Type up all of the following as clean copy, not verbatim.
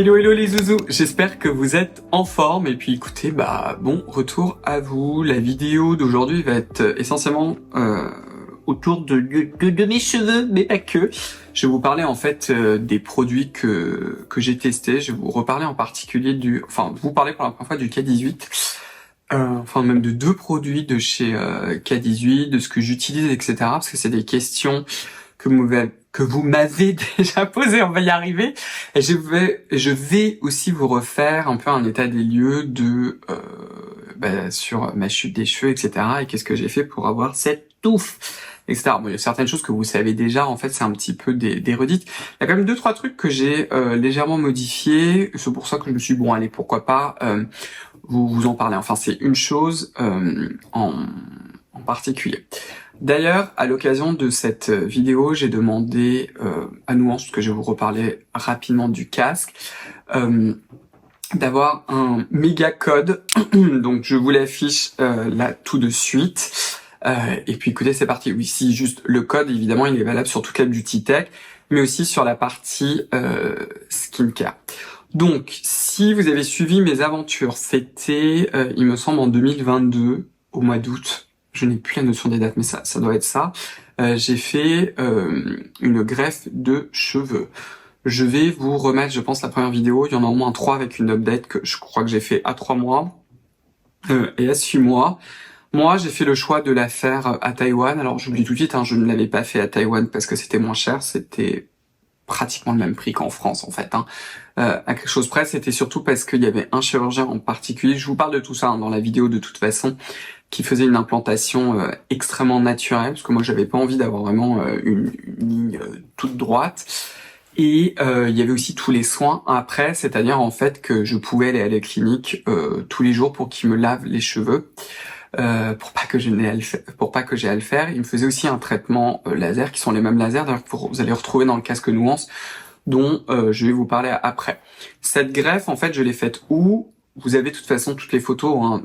Hello hello les zouzous, j'espère que vous êtes en forme et puis écoutez, bon retour à vous. La vidéo d'aujourd'hui va être essentiellement autour de mes cheveux, mais pas que. Je vais vous parler en fait des produits que j'ai testés. Je vais vous reparler en particulier vous parler pour la première fois du K18. Même de deux produits de chez K18, de ce que j'utilise, etc. Parce que c'est des questions que vous m'avez déjà posées, on va y arriver. Et je vais aussi vous refaire un peu un état des lieux sur ma chute des cheveux, etc. Et qu'est-ce que j'ai fait pour avoir cette touffe, etc. Bon, il y a certaines choses que vous savez déjà, en fait, c'est un petit peu des redites. Il y a quand même 2-3 trucs que j'ai légèrement modifiés. C'est pour ça que je me suis dit, bon, allez, pourquoi pas vous en parler. Enfin, c'est une chose en particulier. D'ailleurs, à l'occasion de cette vidéo, j'ai demandé à Nuance, parce que je vais vous reparler rapidement du casque, d'avoir un méga code. Donc, je vous l'affiche là tout de suite. Et puis, écoutez, c'est parti. Oui, si juste le code, évidemment, il est valable sur toute la beauty tech, mais aussi sur la partie skincare. Donc, si vous avez suivi mes aventures, c'était, il me semble, en 2022, au mois d'août. Je n'ai plus la notion des dates, mais ça doit être ça. J'ai fait une greffe de cheveux. Je vais vous remettre, je pense, la première vidéo. Il y en a au moins 3 avec une update que je crois que j'ai fait à 3 mois et à 6 mois. Moi, j'ai fait le choix de la faire à Taïwan. Alors, je vous le dis tout de suite, je ne l'avais pas fait à Taïwan parce que c'était moins cher. C'était pratiquement le même prix qu'en France, en fait. À quelque chose près, c'était surtout parce qu'il y avait un chirurgien en particulier. Je vous parle de tout ça dans la vidéo de toute façon, qui faisait une implantation extrêmement naturelle, parce que moi j'avais pas envie d'avoir vraiment une ligne toute droite. Et il y avait aussi tous les soins après, c'est-à-dire en fait que je pouvais aller à la clinique tous les jours pour qu'il me lave les cheveux, pour pas que j'ai à le faire. Il me faisait aussi un traitement laser, qui sont les mêmes lasers d'ailleurs que vous allez retrouver dans le casque Nuance, dont je vais vous parler après. Cette greffe, en fait, je l'ai faite où? Vous avez de toute façon toutes les photos,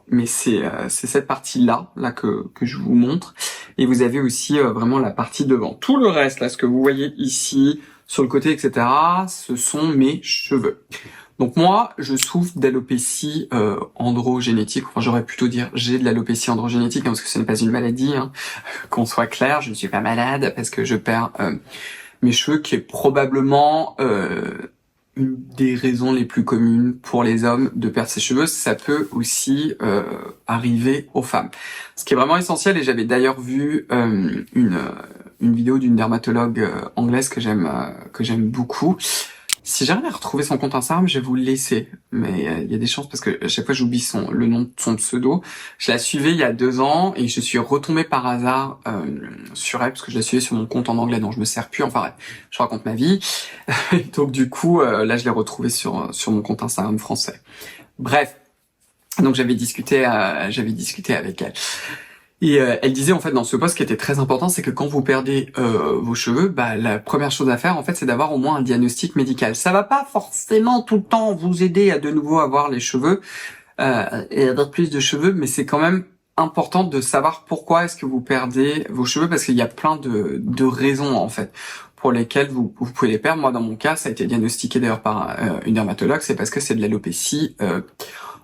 mais c'est cette partie-là que je vous montre. Et vous avez aussi vraiment la partie devant. Tout le reste, là, ce que vous voyez ici, sur le côté, etc., ce sont mes cheveux. Donc moi, je souffre d'alopécie androgénétique. Enfin, j'aurais plutôt dire j'ai de l'alopécie androgénétique, parce que ce n'est pas une maladie. Qu'on soit clair, je ne suis pas malade parce que je perds mes cheveux, qui est probablement une des raisons les plus communes pour les hommes de perdre ses cheveux. Ça peut aussi arriver aux femmes. Ce qui est vraiment essentiel, et j'avais d'ailleurs vu une vidéo d'une dermatologue anglaise que j'aime beaucoup. Si j'arrive à retrouver son compte Instagram, je vais vous le laisser. Mais il y a des chances parce que à chaque fois j'oublie le nom de son pseudo. Je la suivais il y a 2 ans et je suis retombé par hasard sur elle parce que je la suivais sur mon compte en anglais, donc je me sers plus. Enfin bref, je raconte ma vie. Donc du coup, là je l'ai retrouvée sur mon compte Instagram français. Bref, donc j'avais discuté avec elle. Et elle disait en fait dans ce post, ce qui était très important, c'est que quand vous perdez vos cheveux, la première chose à faire en fait, c'est d'avoir au moins un diagnostic médical. Ça va pas forcément tout le temps vous aider à de nouveau avoir les cheveux et avoir plus de cheveux, mais c'est quand même important de savoir pourquoi est-ce que vous perdez vos cheveux, parce qu'il y a plein de raisons en fait pour lesquelles vous pouvez les perdre. Moi dans mon cas, ça a été diagnostiqué d'ailleurs par une dermatologue, c'est parce que c'est de l'alopécie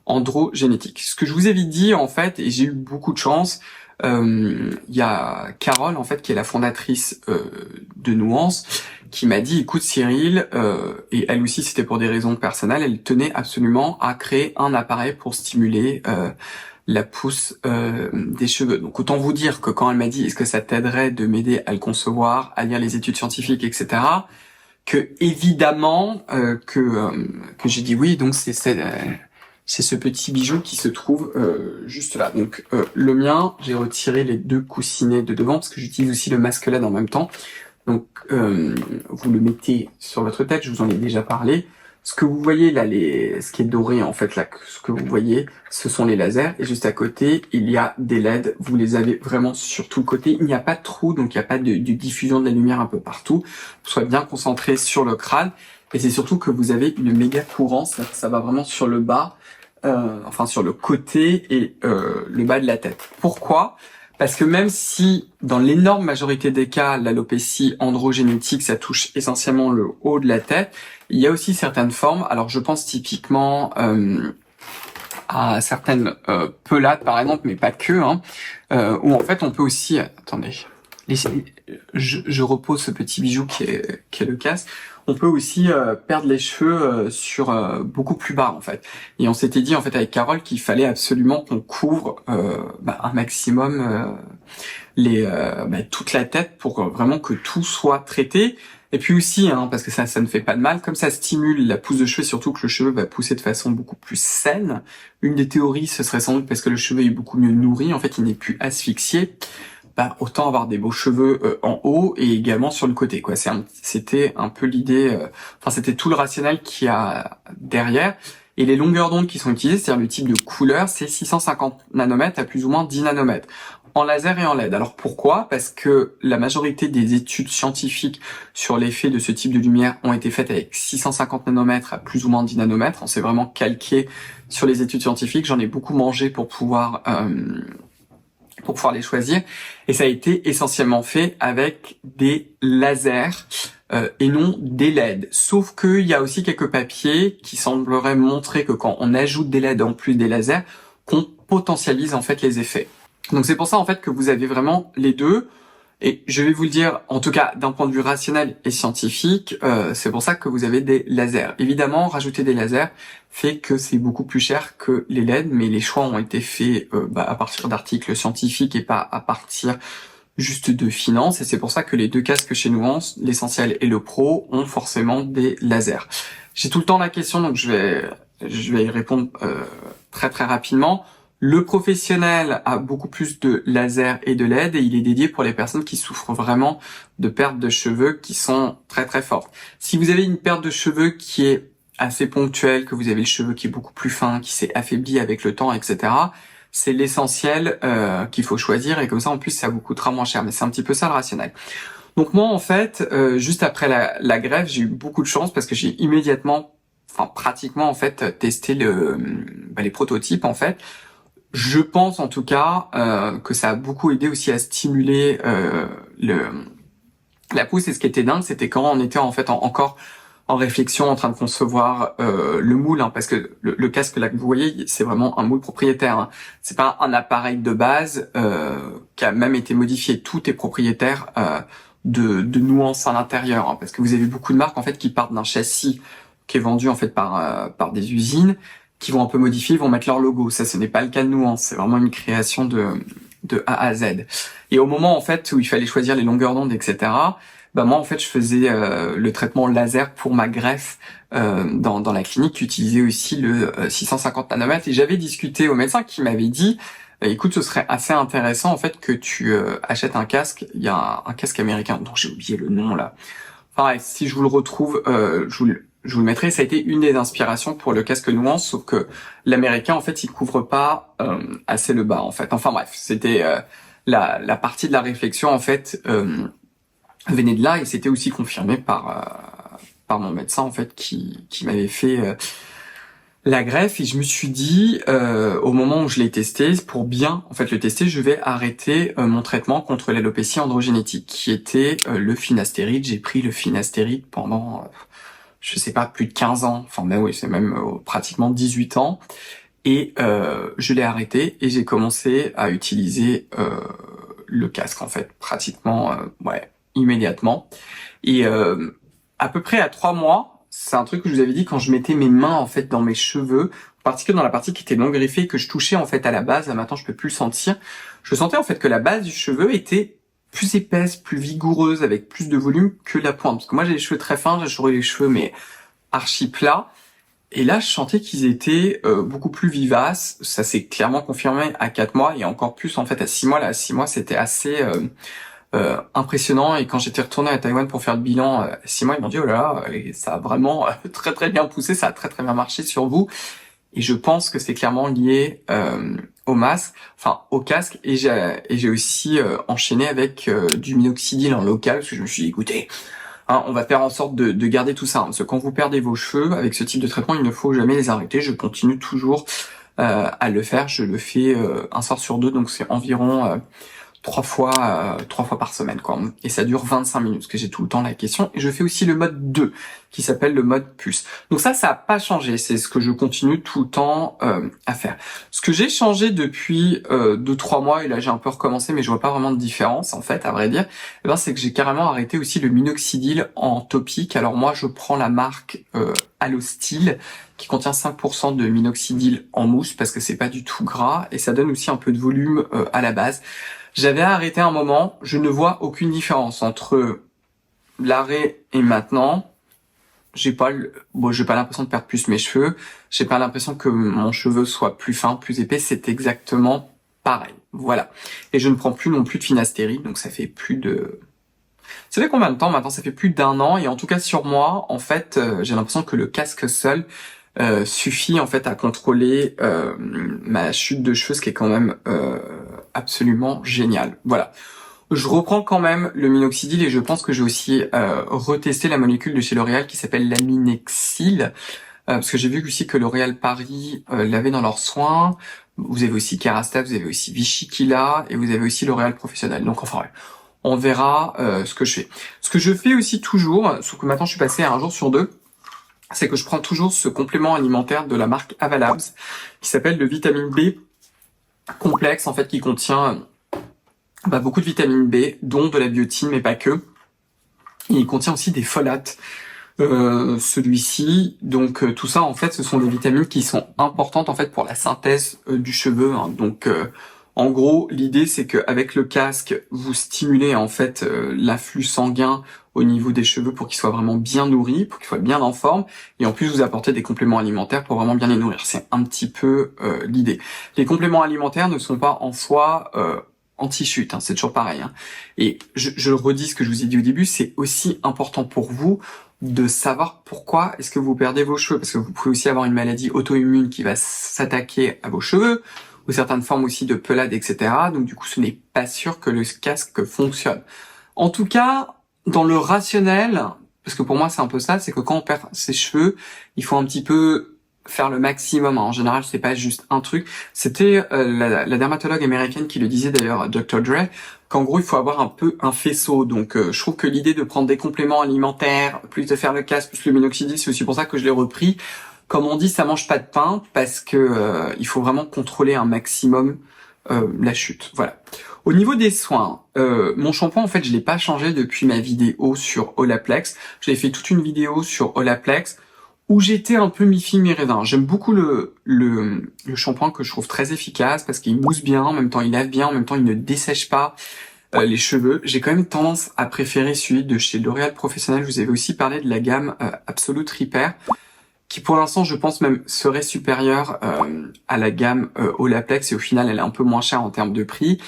androgénétique. Ce que je vous ai vite dit en fait, et j'ai eu beaucoup de chance. Il y a Carole en fait qui est la fondatrice de Nuance qui m'a dit écoute Cyril, et elle aussi c'était pour des raisons personnelles, elle tenait absolument à créer un appareil pour stimuler la pousse des cheveux. Donc autant vous dire que quand elle m'a dit est-ce que ça t'aiderait de m'aider à le concevoir, à lire les études scientifiques, etc., que évidemment que j'ai dit oui. Donc c'est ce petit bijou qui se trouve juste là. Donc le mien, j'ai retiré les 2 coussinets de devant parce que j'utilise aussi le masque LED en même temps. Donc vous le mettez sur votre tête, je vous en ai déjà parlé. Ce que vous voyez là, ce qui est doré en fait là, ce que vous voyez, ce sont les lasers. Et juste à côté, il y a des LED. Vous les avez vraiment sur tout le côté. Il n'y a pas de trou, donc il n'y a pas de diffusion de la lumière un peu partout. Vous soyez bien concentré sur le crâne. Et c'est surtout que vous avez une méga courance. Ça va vraiment sur le bas. Sur le côté et le bas de la tête. Pourquoi ? Parce que même si, dans l'énorme majorité des cas, l'alopécie androgénétique, ça touche essentiellement le haut de la tête, il y a aussi certaines formes. Alors, je pense typiquement à certaines pelades, par exemple, mais pas que, où en fait, on peut aussi... Attendez, je repose ce petit bijou qui est le casque. On peut aussi perdre les cheveux sur beaucoup plus bas en fait. Et on s'était dit en fait avec Carole qu'il fallait absolument qu'on couvre un maximum toute la tête pour vraiment que tout soit traité. Et puis aussi, parce que ça ne fait pas de mal, comme ça stimule la pousse de cheveux, surtout que le cheveu va pousser de façon beaucoup plus saine. Une des théories, ce serait sans doute parce que le cheveu est beaucoup mieux nourri, en fait il n'est plus asphyxié. Autant avoir des beaux cheveux en haut et également sur le côté, quoi. C'était un peu l'idée, c'était tout le rationnel qu'il y a derrière. Et les longueurs d'onde qui sont utilisées, c'est-à-dire le type de couleur, c'est 650 nanomètres à plus ou moins 10 nanomètres. En laser et en LED. Alors pourquoi? Parce que la majorité des études scientifiques sur l'effet de ce type de lumière ont été faites avec 650 nanomètres à plus ou moins 10 nanomètres. On s'est vraiment calqué sur les études scientifiques. J'en ai beaucoup mangé pour pouvoir les choisir, et ça a été essentiellement fait avec des lasers et non des LED. Sauf qu'il y a aussi quelques papiers qui sembleraient montrer que quand on ajoute des LED en plus des lasers, qu'on potentialise en fait les effets. Donc c'est pour ça en fait que vous avez vraiment les deux. Et je vais vous le dire, en tout cas d'un point de vue rationnel et scientifique, c'est pour ça que vous avez des lasers. Évidemment, rajouter des lasers fait que c'est beaucoup plus cher que les LED, mais les choix ont été faits à partir d'articles scientifiques et pas à partir juste de finances. Et c'est pour ça que les deux casques chez Nuance, l'Essentiel et le Pro, ont forcément des lasers. J'ai tout le temps la question, donc je vais y répondre très très rapidement. Le professionnel a beaucoup plus de laser et de LED et il est dédié pour les personnes qui souffrent vraiment de pertes de cheveux qui sont très très fortes. Si vous avez une perte de cheveux qui est assez ponctuelle, que vous avez le cheveu qui est beaucoup plus fin, qui s'est affaibli avec le temps, etc., c'est l'Essentiel qu'il faut choisir et comme ça en plus ça vous coûtera moins cher. Mais c'est un petit peu ça le rationnel. Donc moi en fait, juste après la greffe, j'ai eu beaucoup de chance parce que j'ai immédiatement, pratiquement en fait, testé les prototypes en fait. Je pense en tout cas que ça a beaucoup aidé aussi à stimuler la pousse. Et ce qui était dingue, c'était quand on était en fait encore en réflexion, en train de concevoir le moule, parce que le casque là que vous voyez, c'est vraiment un moule propriétaire. C'est pas un appareil de base qui a même été modifié. Tout est propriétaire de nuances à l'intérieur, parce que vous avez beaucoup de marques en fait qui partent d'un châssis qui est vendu en fait par des usines, qui vont un peu modifier, vont mettre leur logo. Ça, ce n'est pas le cas de Nuance. C'est vraiment une création de A à Z. Et au moment, en fait, où il fallait choisir les longueurs d'onde, etc., moi, en fait, je faisais le traitement laser pour ma greffe dans la clinique, qui utilisait aussi le 650 nanomètres. Et j'avais discuté au médecin qui m'avait dit, écoute, ce serait assez intéressant, en fait, que tu achètes un casque. Il y a un casque américain dont j'ai oublié le nom, là. Si je vous le retrouve, je vous le mettrai. Ça a été une des inspirations pour le casque Nuance, sauf que l'américain, en fait, il couvre pas assez le bas, en fait. C'était la partie de la réflexion, en fait, venait de là, et c'était aussi confirmé par mon médecin, en fait, qui m'avait fait la greffe. Et je me suis dit, au moment où je l'ai testé, pour bien en fait le tester, je vais arrêter mon traitement contre l'alopécie androgénétique, qui était le finastéride. J'ai pris le finastéride pendant je sais pas, plus de 15 ans, c'est même pratiquement 18 ans, et je l'ai arrêté et j'ai commencé à utiliser le casque en fait, pratiquement immédiatement. Et à peu près à 3 mois, c'est un truc que je vous avais dit, quand je mettais mes mains en fait dans mes cheveux, en particulier dans la partie qui était non greffée, que je touchais en fait à la base, là maintenant je peux plus le sentir, je sentais en fait que la base du cheveu était plus épaisse, plus vigoureuse, avec plus de volume que la pointe. Parce que moi j'ai les cheveux très fins, j'ai toujours eu les cheveux mais archi plats. Et là je sentais qu'ils étaient beaucoup plus vivaces. Ça s'est clairement confirmé à 4 mois et encore plus en fait à 6 mois. Là à 6 mois c'était assez impressionnant. Et quand j'étais retourné à Taïwan pour faire le bilan à 6 mois, ils m'ont dit oh là là, ça a vraiment très très bien poussé, ça a très très bien marché sur vous. Et je pense que c'est clairement lié au masque, au casque, et j'ai aussi enchaîné avec du minoxidil en local, parce que je me suis dit, écoutez, on va faire en sorte de garder tout ça, parce que quand vous perdez vos cheveux, avec ce type de traitement, il ne faut jamais les arrêter. Je continue toujours à le faire, je le fais un soir sur deux, donc c'est environ trois fois par semaine, quoi. Et ça dure 25 minutes, parce que j'ai tout le temps la question. Et je fais aussi le mode 2, qui s'appelle le mode pulse. Donc ça a pas changé. C'est ce que je continue tout le temps à faire. Ce que j'ai changé depuis 2-3 mois, et là j'ai un peu recommencé, mais je vois pas vraiment de différence, en fait, à vrai dire, eh ben, c'est que j'ai carrément arrêté aussi le minoxidil en topique. Alors moi, je prends la marque Allostil, qui contient 5% de minoxidil en mousse, parce que c'est pas du tout gras, et ça donne aussi un peu de volume à la base. J'avais arrêté un moment, je ne vois aucune différence entre l'arrêt et maintenant. J'ai pas l'impression de perdre plus mes cheveux, j'ai pas l'impression que mon cheveu soit plus fin, plus épais, c'est exactement pareil. Voilà. Et je ne prends plus non plus de Finastérie, donc ça fait ça fait combien de temps maintenant? Ça fait plus d'1 an, et en tout cas sur moi, en fait, j'ai l'impression que le casque seul suffit en fait à contrôler ma chute de cheveux, ce qui est quand même absolument génial. Voilà. Je reprends quand même le minoxidil, et je pense que j'ai aussi retesté la molécule de chez L'Oréal qui s'appelle l'Aminexil, parce que j'ai vu aussi que L'Oréal Paris l'avait dans leurs soins. Vous avez aussi Kérastase, vous avez aussi Vichy qui l'a, et vous avez aussi L'Oréal Professionnel. Donc enfin, ouais, on verra ce que je fais. Ce que je fais aussi toujours, sauf que maintenant je suis passé à 1 jour sur 2, c'est que je prends toujours ce complément alimentaire de la marque Avalabs qui s'appelle le vitamine B complexe, en fait, qui contient beaucoup de vitamine B, dont de la biotine, mais pas que. Et il contient aussi des folates, celui-ci. Donc tout ça, en fait, ce sont des vitamines qui sont importantes en fait pour la synthèse du cheveu, hein. Donc en gros, l'idée c'est qu'avec le casque, vous stimulez en fait l'afflux sanguin au niveau des cheveux pour qu'ils soient vraiment bien nourris, pour qu'ils soient bien en forme, et en plus vous apportez des compléments alimentaires pour vraiment bien les nourrir. C'est un petit peu l'idée. Les compléments alimentaires ne sont pas en soi anti-chute, hein, c'est toujours pareil, hein. Et je redis ce que je vous ai dit au début, c'est aussi important pour vous de savoir pourquoi est-ce que vous perdez vos cheveux, parce que vous pouvez aussi avoir une maladie auto-immune qui va s'attaquer à vos cheveux, ou certaines formes aussi de pelade, etc. Donc du coup, ce n'est pas sûr que le casque fonctionne. En tout cas, dans le rationnel, parce que pour moi c'est un peu ça, c'est que quand on perd ses cheveux, il faut un petit peu faire le maximum. En général, c'est pas juste un truc. C'était la dermatologue américaine qui le disait d'ailleurs, Dr. Dre, qu'en gros, il faut avoir un peu un faisceau. Donc, je trouve que l'idée de prendre des compléments alimentaires, plus de faire le casque, plus le minoxidil, c'est aussi pour ça que je l'ai repris. Comme on dit, ça mange pas de pain, parce que il faut vraiment contrôler un maximum la chute. Voilà. Au niveau des soins, mon shampoing, en fait, je l'ai pas changé depuis ma vidéo sur Olaplex. J'avais fait toute une vidéo sur Olaplex où j'étais un peu mi-figue mi-raisin. J'aime beaucoup le shampoing, que je trouve très efficace parce qu'il mousse bien, en même temps il lave bien, en même temps il ne dessèche pas les cheveux. J'ai quand même tendance à préférer celui de chez L'Oréal Professionnel. Je vous avais aussi parlé de la gamme Absolute Repair, qui pour l'instant je pense même serait supérieure à la gamme Olaplex, et au final elle est un peu moins chère en termes de prix.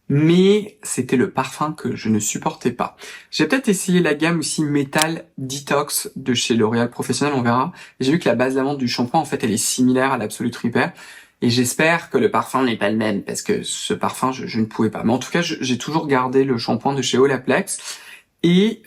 Mais c'était le parfum que je ne supportais pas. J'ai peut-être essayé la gamme aussi Metal Detox de chez L'Oréal Professionnel, on verra. J'ai vu que la base d'amande du shampoing, en fait, elle est similaire à l'Absolute Repair. Et j'espère que le parfum n'est pas le même, parce que ce parfum, je ne pouvais pas. Mais en tout cas, j'ai toujours gardé le shampoing de chez Olaplex. Et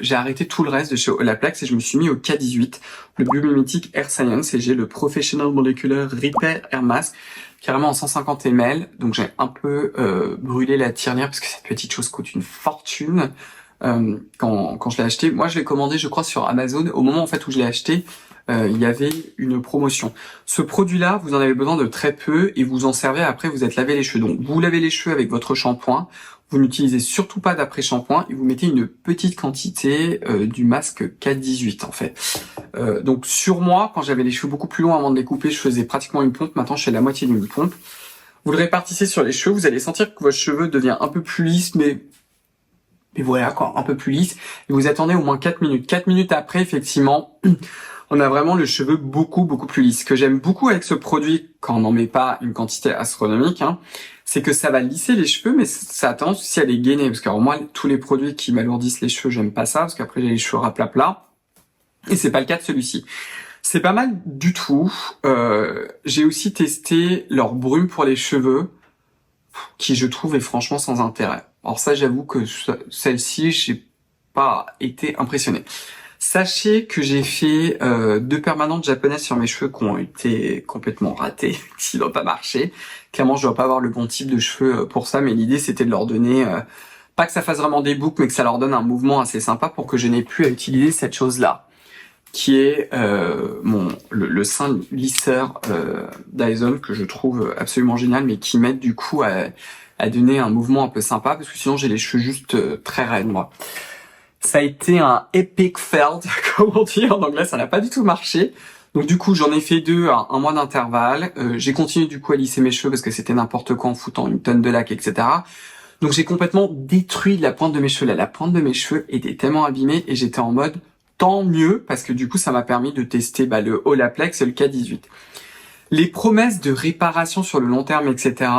j'ai arrêté tout le reste de chez Olaplex, et je me suis mis au K18, le Biomimetic Hair Science, et j'ai le Professional Molecular Repair Hair Mask, carrément en 150 ml. Donc j'ai un peu brûlé la tirelire, parce que cette petite chose coûte une fortune quand je l'ai acheté. Moi je l'ai commandé, je crois, sur Amazon. Au moment en fait où je l'ai acheté, il y avait une promotion. Ce produit-là, vous en avez besoin de très peu, et vous en servez après vous êtes lavé les cheveux. Donc vous lavez les cheveux avec votre shampoing. Vous n'utilisez surtout pas d'après-shampoing, et vous mettez une petite quantité du masque K18 en fait. Donc sur moi, quand j'avais les cheveux beaucoup plus longs avant de les couper, je faisais pratiquement une pompe. Maintenant, je fais la moitié d'une pompe. Vous le répartissez sur les cheveux, vous allez sentir que votre cheveu devient un peu plus lisse, mais voilà quoi, un peu plus lisse. Et vous attendez au moins 4 minutes. 4 minutes après, effectivement, on a vraiment le cheveu beaucoup plus lisse. Ce que j'aime beaucoup avec ce produit, quand on n'en met pas une quantité astronomique, hein, c'est que ça va lisser les cheveux, mais ça a tendance aussi à les gainer. Parce que alors moi, tous les produits qui m'alourdissent les cheveux, j'aime pas ça, parce qu'après j'ai les cheveux raplapla. Et c'est pas le cas de celui-ci. C'est pas mal du tout. J'ai aussi testé leur brume pour les cheveux, qui je trouve est franchement sans intérêt. Alors ça, j'avoue que celle-ci, j'ai pas été impressionné. Sachez que j'ai fait 2 permanentes japonaises sur mes cheveux qui ont été complètement ratés, qui n'ont pas marché. Clairement, je dois pas avoir le bon type de cheveux pour ça, mais l'idée c'était de leur donner, pas que ça fasse vraiment des boucles, mais que ça leur donne un mouvement assez sympa pour que je n'ai plus à utiliser cette chose-là, qui est le sein lisseur Dyson, que je trouve absolument génial, mais qui m'aide du coup à donner un mouvement un peu sympa, parce que sinon j'ai les cheveux juste très raides, moi. Ça a été un epic fail, comme on dit en anglais, ça n'a pas du tout marché. Donc du coup, j'en ai fait 2 à 1 mois d'intervalle. J'ai continué du coup à lisser mes cheveux parce que c'était n'importe quoi en foutant une tonne de lac, etc. Donc j'ai complètement détruit la pointe de mes cheveux. Là, la pointe de mes cheveux était tellement abîmée et j'étais en mode tant mieux parce que du coup, ça m'a permis de tester le Olaplex et le K18. Les promesses de réparation sur le long terme, etc.,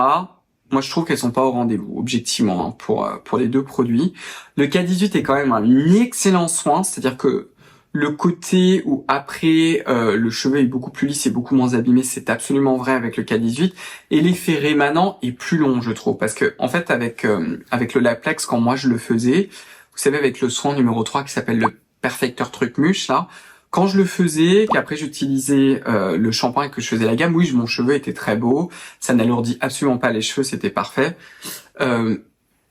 moi, je trouve qu'elles sont pas au rendez-vous, objectivement, hein, pour les 2 produits. Le K18 est quand même un excellent soin, c'est-à-dire que le côté où après le cheveu est beaucoup plus lisse et beaucoup moins abîmé, c'est absolument vrai avec le K18. Et l'effet rémanent est plus long, je trouve, parce que en fait, avec le Laplex, quand moi je le faisais, vous savez, avec le soin numéro 3 qui s'appelle le Perfecteur Truc Mouche, là. Quand je le faisais, qu'après j'utilisais le shampoing et que je faisais la gamme, oui, mon cheveu était très beau, ça n'alourdit absolument pas les cheveux, c'était parfait.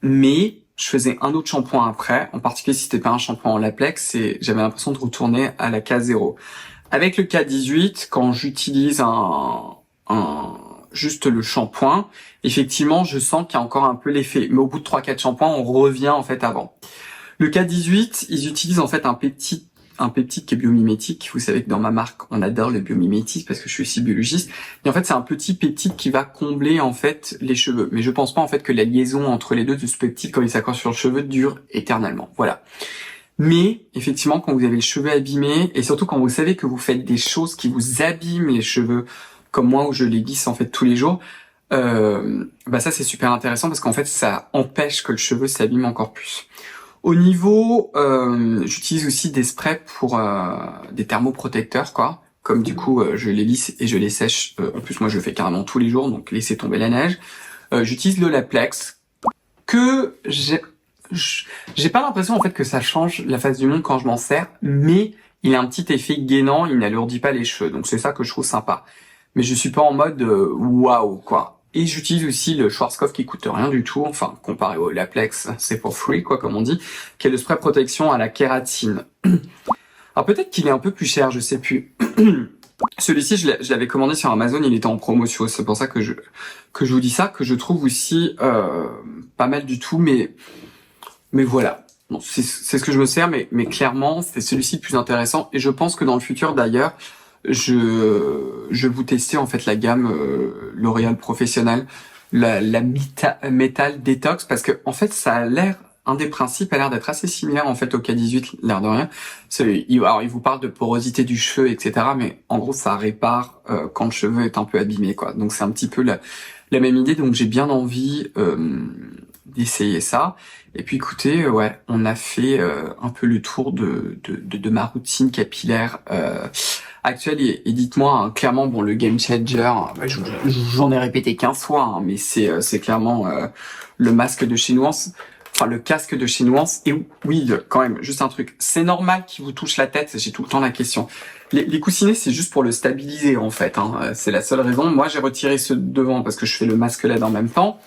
Mais je faisais un autre shampoing après, en particulier si c'était pas un shampoing en Laplex, et j'avais l'impression de retourner à la case 0. Avec le K18, quand j'utilise juste le shampoing, effectivement, je sens qu'il y a encore un peu l'effet. Mais au bout de 3-4 shampoings, on revient en fait avant. Le K18, ils utilisent en fait un peptide qui est biomimétique. Vous savez que dans ma marque, on adore le biomimétisme parce que je suis aussi biologiste. Et en fait, c'est un petit peptide qui va combler en fait les cheveux. Mais je pense pas en fait que la liaison entre les deux de ce peptide, quand il s'accroche sur le cheveu, dure éternellement. Voilà. Mais effectivement, quand vous avez le cheveu abîmé, et surtout quand vous savez que vous faites des choses qui vous abîment les cheveux, comme moi où je les lisse en fait tous les jours, ça c'est super intéressant parce qu'en fait, ça empêche que le cheveu s'abîme encore plus. Au niveau, j'utilise aussi des sprays pour des thermoprotecteurs, quoi. Comme du coup, je les lisse et je les sèche. En plus, moi, je le fais carrément tous les jours, donc laisser tomber la neige. J'utilise le Laplex, que j'ai pas l'impression en fait que ça change la face du monde quand je m'en sers, mais il a un petit effet gainant, il n'alourdit pas les cheveux. Donc c'est ça que je trouve sympa. Mais je suis pas en mode waouh, quoi. Et j'utilise aussi le Schwarzkopf qui coûte rien du tout, enfin comparé au Laplex, c'est for free quoi comme on dit, qui est le spray protection à la kératine. Alors peut-être qu'il est un peu plus cher, je sais plus. Celui-ci je l'avais commandé sur Amazon, il était en promotion, c'est pour ça que je vous dis ça, que je trouve aussi pas mal du tout, mais voilà. Bon, c'est ce que je me sers, mais clairement c'est celui-ci le plus intéressant et je pense que dans le futur d'ailleurs, je vais vous tester en fait la gamme L'Oréal Professionnel, la Metal Detox, parce que en fait ça a l'air, un des principes a l'air d'être assez similaire en fait au K18, l'air de rien. Alors il vous parle de porosité du cheveu, etc. Mais en gros ça répare quand le cheveu est un peu abîmé, quoi. Donc c'est un petit peu la même idée, donc j'ai bien envie d'essayer ça. Et puis écoutez, ouais, on a fait un peu le tour de ma routine capillaire actuelle et dites-moi hein, clairement, bon, le game changer, j'en ai répété 15 fois, hein, mais c'est clairement le masque de chez Nuance, enfin le casque de chez Nuance. Et oui, quand même, juste un truc, c'est normal qu'il vous touche la tête, j'ai tout le temps la question. Les coussinets, c'est juste pour le stabiliser en fait, hein, c'est la seule raison. Moi, j'ai retiré ceux de devant parce que je fais le masque LED en même temps.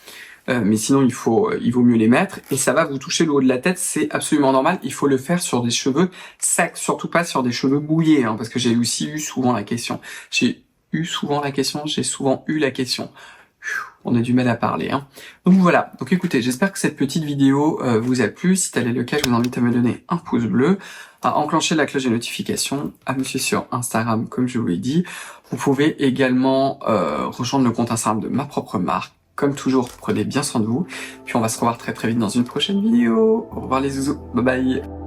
Mais sinon il vaut mieux les mettre et ça va vous toucher le haut de la tête, c'est absolument normal. Il faut le faire sur des cheveux secs, surtout pas sur des cheveux mouillés, hein, parce que j'ai aussi eu souvent la question. J'ai souvent eu la question. On a du mal à parler, hein. Donc voilà. Donc écoutez, j'espère que cette petite vidéo vous a plu. Si tel est le cas, je vous invite à me donner un pouce bleu, à enclencher la cloche de notification, à me suivre sur Instagram comme je vous l'ai dit. Vous pouvez également rejoindre le compte Instagram de ma propre marque. Comme toujours, prenez bien soin de vous. Puis on va se revoir très très vite dans une prochaine vidéo. Au revoir les zouzous. Bye bye.